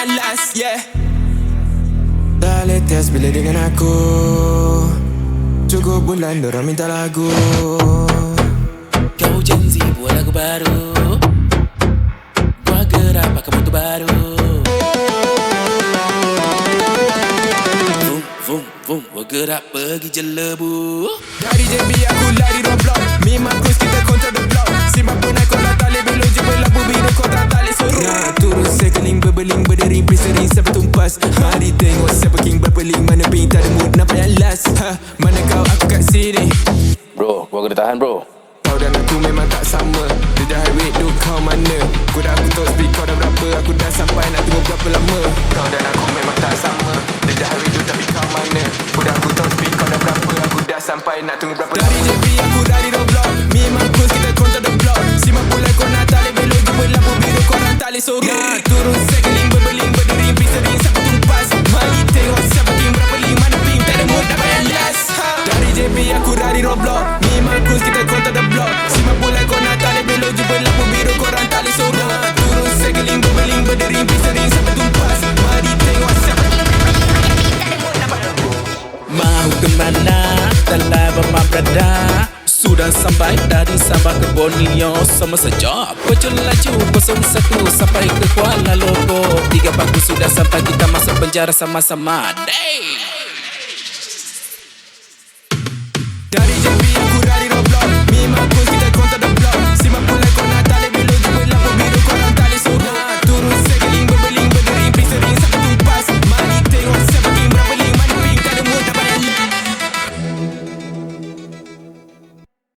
yang last, yeah. Dah latest bila dengan aku. Cukup bulan dorang minta lagu. Kau Gen Z buat lagu baru. Gua gerak pakai motor baru. Vum, vum, vum, gua gerak pergi jelebu. Dari JB aku lari Roblox. Mimakus kita kontra the block. Simak pun aku dah tali belum je berlabu biru kontra tali suruh. Nak turun sekeling berbeling berdering prisering sampai tumpas. Mari tengok siapa king berpeling. Mana ping tak ada mood nampak yang last. Mana kau aku kat sini. Bro, gua kena tahan bro. Kau dan aku memang tak sama. Dia dah highway duk kau mana. Kau dah aku tahu speed kau dah berapa. Aku dah sampai nak tunggu berapa lama. Kau dan aku memang tak sama. Dia dah highway duk tapi kau mana. Kau dah aku tahu speed kau dah berapa. Aku dah sampai nak tunggu berapa lama. Dari JB aku dari Roblox. Mimakus kita kontra the block. Simak pula kau nak tali belok je berlabu biru korang tali sorok. Nak turun sekeling berbeling berdering prisering sampai tumpas. Mari tengok siapa king berapa ling. Mana ping tak ada mood dapat yang last. Dari JB aku dari Roblox. Mimakus kita kontra the block. Simak pula kau nak tali belok je berlabu biru korang tali sorok. Nak turun sekeling berbeling berdering prisering sampai tumpas. Mari tengok siapa king berapa ling. Mana ping tak ada mood dapat. Mahu ke mana telah bermabrada. Sudah sampai dari Sabah ke Borneo sama saja. Berjelaju 01 sampai ke Kuala Lumpur. 3 bangku sudah sampai kita masuk penjara sama-sama. Day. Dari JB